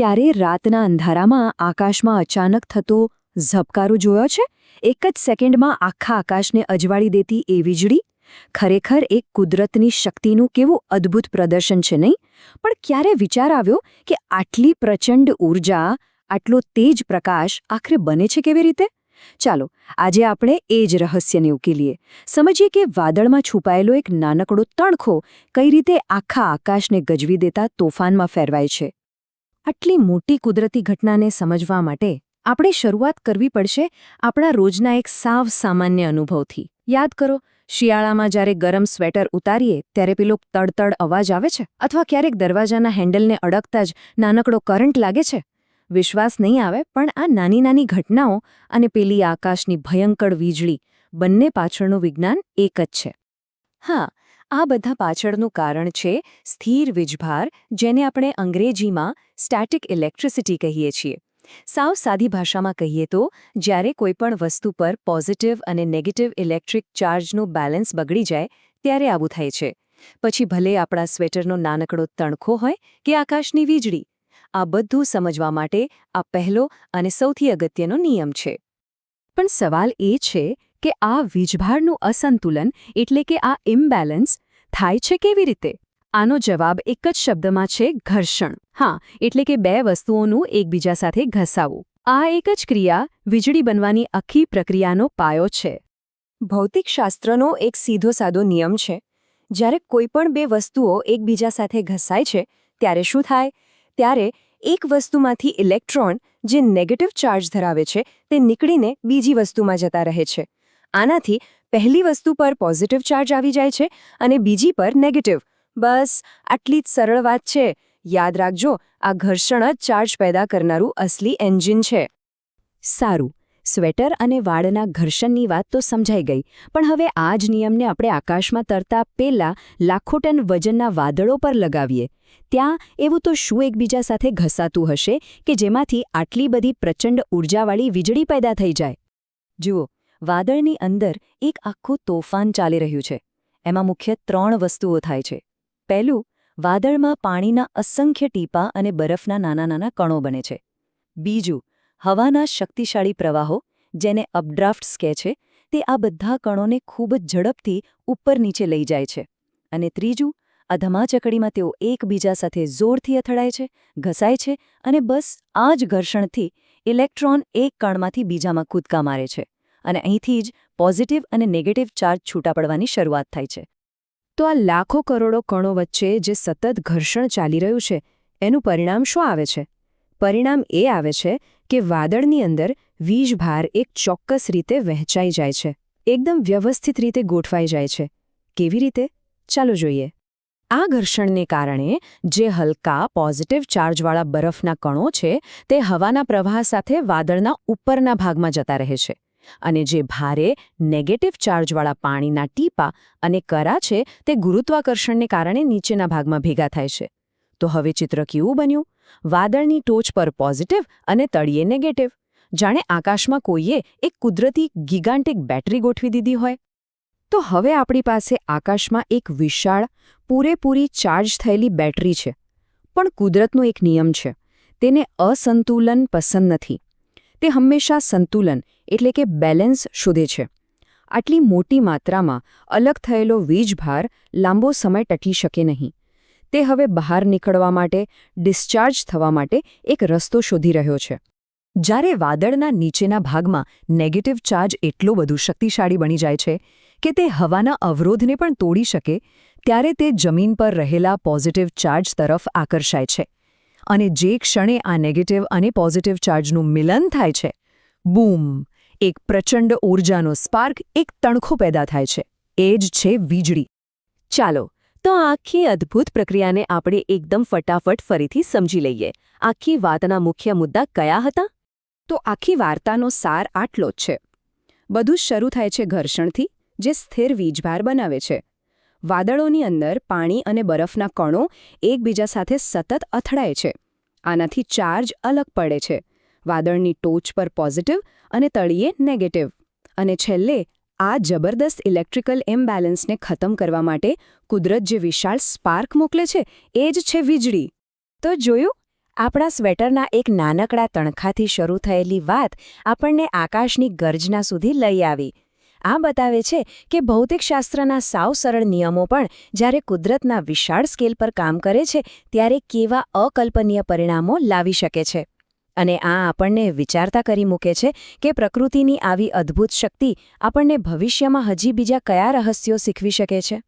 ક્યારે રાતના અંધારામાં આકાશમાં અચાનક થતો ઝબકારો જોયો છે? એક જ સેકન્ડમાં આખા આકાશને અજવાળી દેતી એ વીજળી? ખરેખર એક કુદરતની શક્તિનું કેવું અદ્ભુત પ્રદર્શન છે, નહીં? પણ ક્યારે વિચાર આવ્યો કે આટલી પ્રચંડ ઊર્જા, આટલો તેજ પ્રકાશ આખરે બને છે કેવી રીતે? ચાલો, આજે આપણે એ જ રહસ્યને ઉકેલીએ. સમજીએ કે વાદળમાં છુપાયેલો એક નાનકડો તણખો કઈ રીતે આખા આકાશને ગજવી દેતા તોફાનમાં ફેરવાય છે. આટલી મોટી કુદરતી ઘટનાને સમજવા માટે આપણે શરૂઆત કરવી પડશે આપણા રોજના એક સાવ સામાન્ય અનુભવથી. યાદ કરો, શિયાળામાં જ્યારે ગરમ સ્વેટર ઉતારીએ ત્યારે પેલો તડતડ અવાજ આવે છે, અથવા ક્યારેક દરવાજાના હેન્ડલને અડકતા જ નાનકડો કરંટ લાગે છે. વિશ્વાસ નહીં આવે, પણ આ નાની નાની ઘટનાઓ અને પેલી આકાશની ભયંકર વીજળી બંને પાછળનું વિજ્ઞાન એક જ છે. હા, આ બધા પાછળનું કારણ છે સ્થિર વીજભાર, જેને આપણે અંગ્રેજીમાં સ્ટેટિક ઇલેક્ટ્રિસિટી કહીએ છીએ. સાવ સાદી ભાષામાં કહીએ તો, જ્યારે કોઈપણ વસ્તુ પર પોઝિટિવ અને નેગેટિવ ઇલેક્ટ્રિક ચાર્જનું બેલેન્સ બગડી જાય ત્યારે આવું થાય છે. પછી ભલે આપણા સ્વેટરનો નાનકડો તણખો હોય કે આકાશની વીજળી. આ બધું સમજવા માટે આ પહેલો અને સૌથી અગત્યનો નિયમ છે. પણ સવાલ એ છે કે આ વીજભારનું અસંતુલન, એટલે કે આ ઇમ્બેલેન્સ, થાય છે કેવી રીતે? આનો જવાબ એક જ શબ્દમાં છે: ઘર્ષણ. હા, એટલે કે બે વસ્તુઓનું એકબીજા સાથે ઘસાવું. આ એક જ ક્રિયા વીજળી બનવાની આખી પ્રક્રિયાનો પાયો છે. ભૌતિકશાસ્ત્રનો એક સીધો સાદો નિયમ છે: જ્યારે કોઈપણ બે વસ્તુઓ એકબીજા સાથે ઘસાય છે ત્યારે શું થાય? ત્યારે એક વસ્તુમાંથી ઇલેક્ટ્રોન, જે નેગેટિવ ચાર્જ ધરાવે છે, તે નીકળીને બીજી વસ્તુમાં જતા રહે છે. આનાથી પહેલી વસ્તુ પર પોઝિટિવ ચાર્જ આવી જાય છે અને બીજી પર નેગેટિવ. બસ આટલી જ સરળ વાત છે. યાદ રાખજો, આ ઘર્ષણ જ ચાર્જ પેદા કરનારું અસલી એન્જિન છે. સારું, સ્વેટર અને વાળના ઘર્ષણની વાત તો સમજાઈ ગઈ, પણ હવે આ જ નિયમને આપણે આકાશમાં તરતા પેલા લાખો ટન વજનના વાદળો પર લગાવીએ. ત્યાં એવું તો શું એકબીજા સાથે ઘસાતું હશે કે જેમાંથી આટલી બધી પ્રચંડ ઊર્જાવાળી વીજળી પેદા થઈ જાય? જુઓ, વાદળની અંદર એક આખું તોફાન ચાલી રહ્યું છે. એમાં મુખ્ય 3 વસ્તુઓ થાય છે. પહેલું, વાદળમાં પાણીના અસંખ્ય ટીપાં અને બરફના નાના નાના કણો બને છે. બીજું, હવાના શક્તિશાળી પ્રવાહો, જેને અપડ્રાફ્ટ્સ કહે છે, તે આ બધા કણોને ખૂબ જ ઝડપથી ઉપર નીચે લઈ જાય છે. અને ત્રીજું, આ ધમાચકડીમાં તેઓ એકબીજા સાથે જોરથી અથડાય છે, ઘસાય છે, અને બસ આ જ ઘર્ષણથી ઇલેક્ટ્રોન એક કણમાંથી બીજામાં કૂદકા મારે છે. અને અહીંથી જ પોઝિટિવ અને નેગેટિવ ચાર્જ છૂટા પડવાની શરૂઆત થાય છે. તો આ લાખો કરોડો કણો વચ્ચે જે સતત ઘર્ષણ ચાલી રહ્યું છે, એનું પરિણામ શું આવે છે? પરિણામ એ આવે છે કે વાદળની અંદર વીજભાર એક ચોક્કસ રીતે વહેંચાઈ જાય છે, એકદમ વ્યવસ્થિત રીતે ગોઠવાઈ જાય છે. કેવી રીતે? ચાલો જોઈએ. આ ઘર્ષણને કારણે જે હલકા પોઝિટિવ ચાર્જવાળા બરફના કણો છે, તે હવાના પ્રવાહ સાથે વાદળના ઉપરના ભાગમાં જતા રહે છે. અને જે ભારે નેગેટિવ ચાર્જવાળા પાણીના ટીપાં અને કરા છે, તે ગુરુત્વાકર્ષણને કારણે નીચેના ભાગમાં ભેગા થાય છે. તો હવે ચિત્ર કેવું બન્યું? વાદળની ટોચ પર પોઝિટિવ અને તળિયે નેગેટિવ. જાણે આકાશમાં કોઈએ એક કુદરતી ગિગાન્ટિક બેટરી ગોઠવી દીધી હોય. તો હવે આપણી પાસે આકાશમાં એક વિશાળ, પૂરેપૂરી ચાર્જ થયેલી બેટરી છે. પણ કુદરતનો એક નિયમ છે: તેને અસંતુલન પસંદ નથી. તે હંમેશા સંતુલન, એટલે કે બેલેન્સ શોધે છે. આટલી મોટી માત્રામાં અલગ થયેલો વીજભાર લાંબો સમય ટકી શકે નહીં. તે હવે બહાર નીકળવા માટે, ડિસ્ચાર્જ થવા માટે એક રસ્તો શોધી રહ્યો છે. જ્યારે વાદળના નીચેના ભાગમાં નેગેટિવ ચાર્જ એટલો બધો શક્તિશાળી બની જાય છે કે તે હવાના અવરોધને પણ તોડી શકે, ત્યારે તે જમીન પર રહેલા પોઝિટિવ ચાર્જ તરફ આકર્ષાય છે. અને જે ક્ષણે આ નેગેટિવ અને પોઝિટિવ ચાર્જનું મિલન થાય છે, બૂમ! એક પ્રચંડ ઊર્જાનો સ્પાર્ક, એક તણખો પેદા થાય છે. એ જ છે વીજળી. ચાલો, તો આ આખી અદ્ભુત પ્રક્રિયાને આપણે એકદમ ફટાફટ ફરીથી સમજી લઈએ. આખી વાતના મુખ્ય મુદ્દા કયા હતા? તો આખી વાર્તાનો સાર આટલો જ છે. બધું શરૂ થાય છે ઘર્ષણથી, જે સ્થિર વીજભાર બનાવે છે. વાદળોની અંદર પાણી અને બરફના કણો એકબીજા સાથે સતત અથડાય છે. આનાથી ચાર્જ અલગ પડે છે. વાદળની ટોચ પર પોઝિટિવ અને તળિયે નેગેટિવ. અને છેલ્લે આ જબરદસ્ત ઇલેક્ટ્રિકલ ઇમ્બેલેન્સને ખતમ કરવા માટે કુદરત જે વિશાળ સ્પાર્ક મોકલે છે, એ જ છે વીજળી. તો જોયું, આપણા સ્વેટરના એક નાનકડા તણખાથી શરૂ થયેલી વાત આપણને આકાશની ગર્જના સુધી લઈ આવી. આ બતાવે છે કે ભૌતિકશાસ્ત્રના સાવ સરળ નિયમો પણ જ્યારે કુદરતના વિશાળ સ્કેલ પર કામ કરે છે ત્યારે કેવા અકલ્પનીય પરિણામો લાવી શકે છે. અને આ આપણને વિચારતા કરી મૂકે છે કે પ્રકૃતિની આવી અદ્ભુત શક્તિ આપણને ભવિષ્યમાં હજી બીજા કયા રહસ્યો શીખવી શકે છે.